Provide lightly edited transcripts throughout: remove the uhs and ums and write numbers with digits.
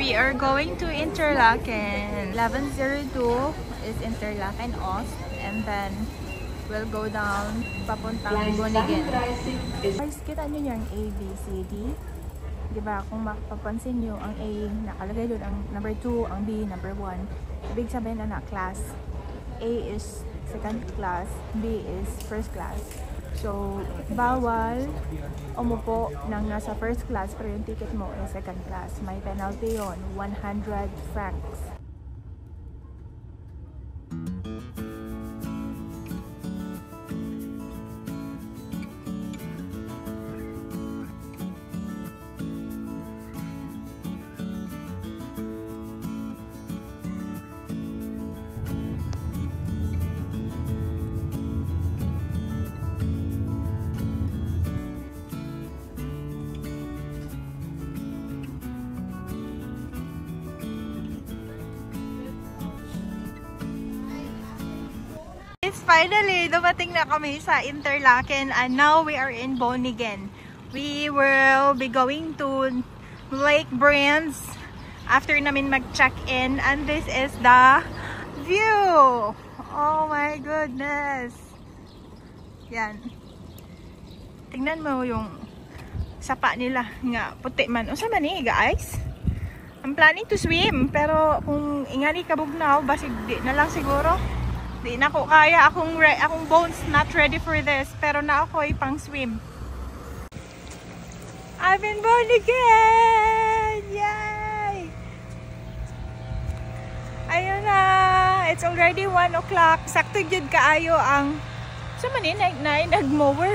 We are going to Interlaken. 1102 is Interlaken Ost, and then we'll go down papuntang Groningen. Guys, kita nyo yung A, B, C, D. Diba? Kung mapapansin nyo, ang A nakalagay doon, ang number 2, ang B number 1. Ibig sabihin na class. A is second class, B is first class. So, bawal umupo ng nasa first class pero yung ticket mo ay second class. May penalty yon, 100 francs. Finally, dumating na kami sa Interlaken and now we are in Groningen. We will be going to Lake Brienz after namin mag-check-in, and this is the view. Oh my goodness. Yan. Tingnan mo yung sapa nila nga puti man. Unsa man ni guys? I'm planning to swim pero kung ingani kabugnaw basig di na lang siguro. Di na ko kaya, akong bones not ready for this, pero na ako'y pang swim. I've been born again! Yay! Ayun na! It's already 1 o'clock. Sakto yun kaayo ang sa manin, nag-mower.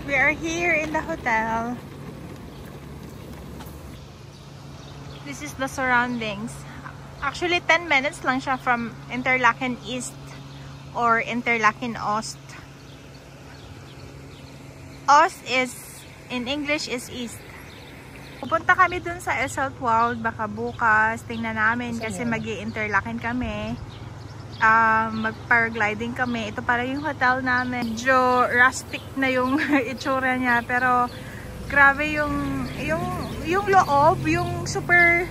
We are here in the hotel. This is the surroundings. Actually, 10 minutes lang siya from Interlaken East or Interlaken Ost. Ost is, in English, is East. Pupunta kami dun sa Esselt World. Baka bukas, tingnan namin kasi mag-i-Interlaken kami. Mag-paragliding kami. Ito para yung hotel namin. Medyo rustic na yung itsura niya. Pero, grabe yung loob, yung super,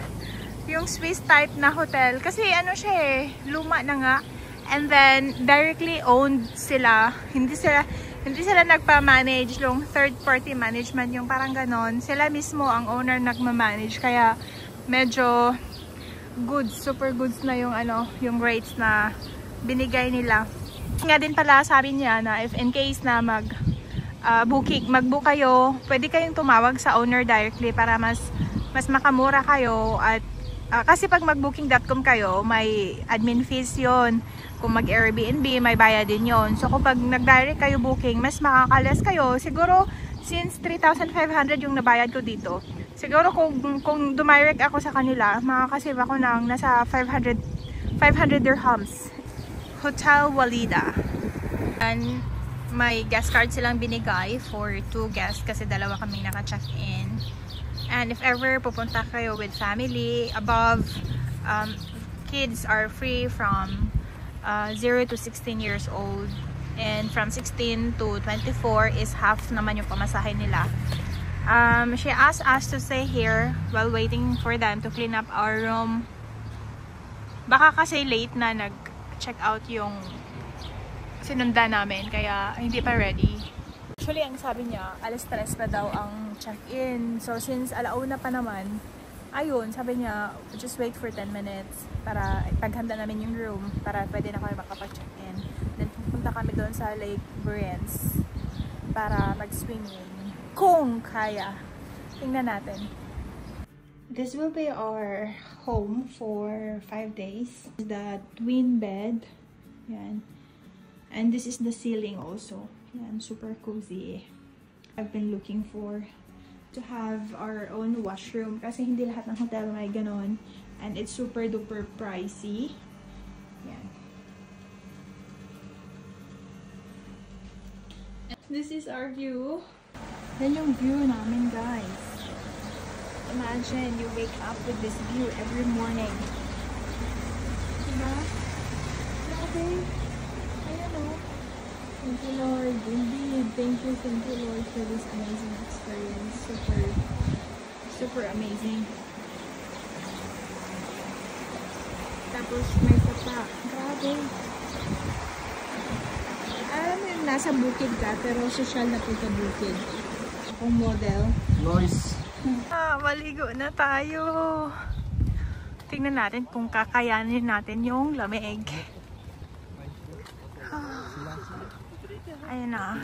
yung Swiss type na hotel. Kasi ano siya eh, luma na nga. And then, directly owned sila. Hindi sila nagpa-manage, yung third party management, yung parang ganon. Sila mismo ang owner nagma-manage. Kaya, medyo goods, super goods na yung yung rates na binigay nila. Nga din pala, sabi niya na if in case na mag-book kayo, pwede kayong tumawag sa owner directly para mas makamura kayo. At kasi pag mag-booking.com kayo, may admin fees yon. Kung mag-Airbnb, may bayad din yon. So kapag nag-direct kayo booking, mas makakalas kayo. Siguro since 3,500 yung nabayad ko dito, siguro kung dumirect ako sa kanila, makakasave ako ng nasa 500 dirhams. Hotel Walida. And may guest card silang binigay for 2 guests kasi dalawa kaming naka-check-in. And if ever pupunta kayo with family, above, kids are free from 0 to 16 years old. And from 16 to 24 is half naman yung pamasahe nila. She asked us to stay here while waiting for them to clean up our room. Baka kasi late na nag-check out yung sinunda namin, kaya hindi pa ready. Actually, ang sabi niya, alas 3 pa daw ang check-in. So, since alauna pa naman, ayun, sabi niya, just wait for 10 minutes para paghanda namin yung room para pwede na kami makapag-check-in. Then, pupunta kami doon sa Lake Brienz para mag-swimming. Kung kaya. Tingnan natin. This will be our home for 5 days. The twin bed. Yan. And this is the ceiling also. Yan, super cozy. I've been looking for to have our own washroom kasi hindi lahat ng hotel may ganon. And it's super duper pricey. Yan. This is our view. Yan yung view namin, guys. Imagine you wake up with this view every morning. Diba? Okay. Thank you, Lord. Indeed, thank you, Lord, for this amazing experience. Super amazing. Tapos may sapa. Grabe. Alam mo yung nasa bukid ka, pero social na pagka-bukid. Akong model. Noise. Maligo na tayo. Tingnan natin kung kakayanin natin yung lamig. Ayan na.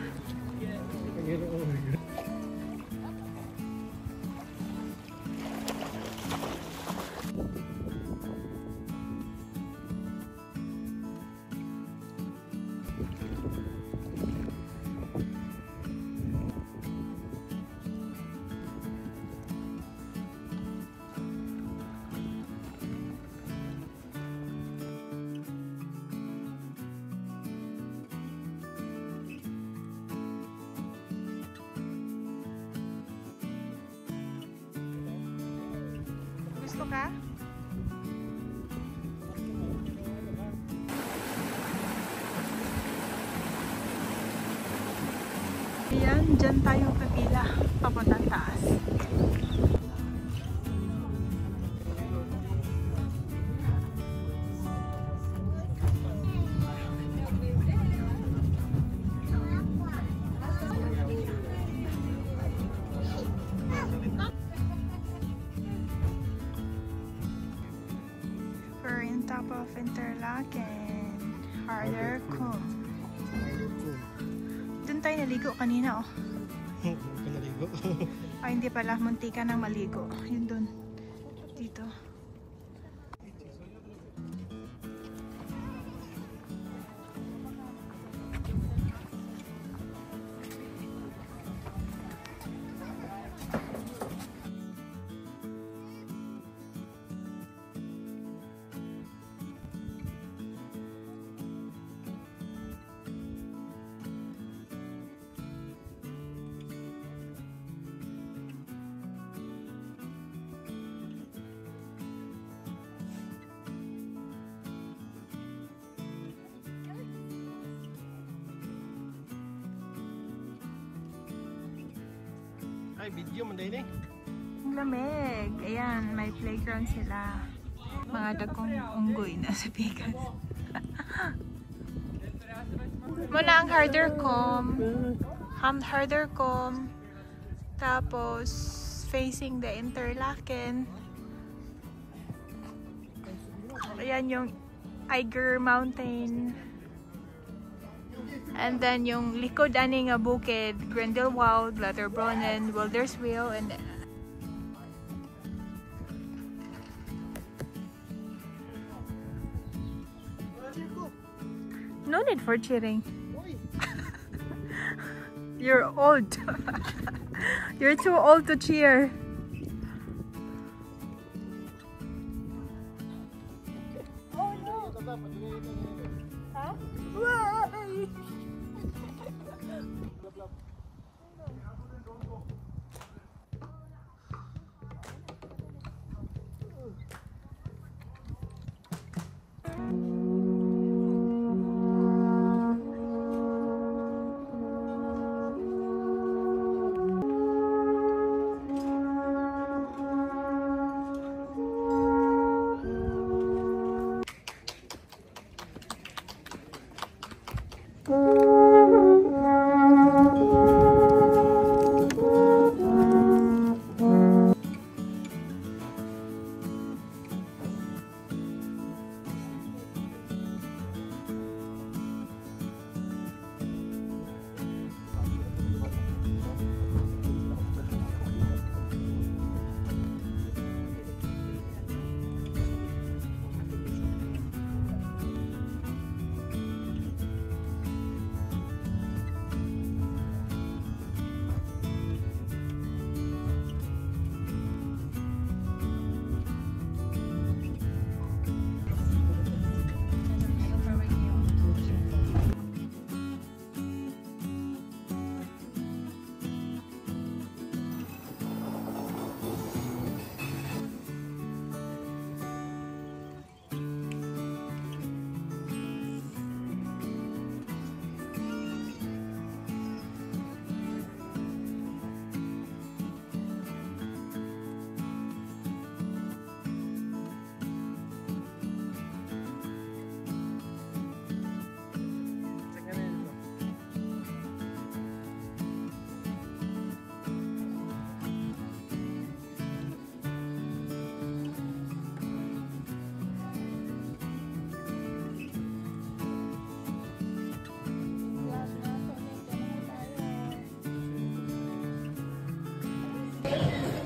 Gusto ka? Ayan, dyan tayo pipila papuntang taas. We're in top of Interlaken, Harderkum. Doon tayo naligo kanina, oh. Naligo. Ay, hindi pala. Muntika ng maligo. Yun doon. Dito. Ay, video man din eh. Ang lamig. Ayan, may playground sila. Mga dagkong unggoy na sa Pikas. Muna ang Harderkom. Tapos, facing the Interlaken. Ayan yung Eiger Mountain. And then yung likod ani nga bukid, Grindelwald, Letterbrunnen, Wilderswil, and no need for cheering. You're old. You're too old to cheer. Oh no. Huh?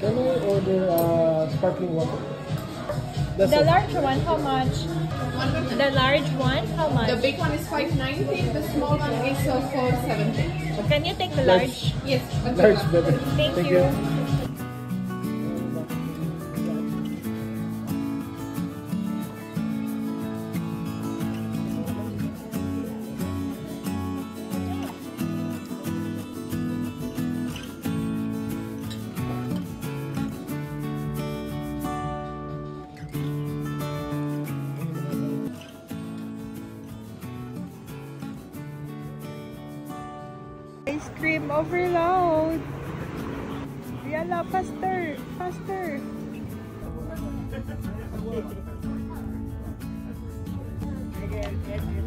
Can I order sparkling water? That's The all. large one, how much? The large one, how much? The big one is 590. The small one is 470. Can you take the large? Yes. Large better. Thank you. Ice cream overload. Yala, faster, faster. Again,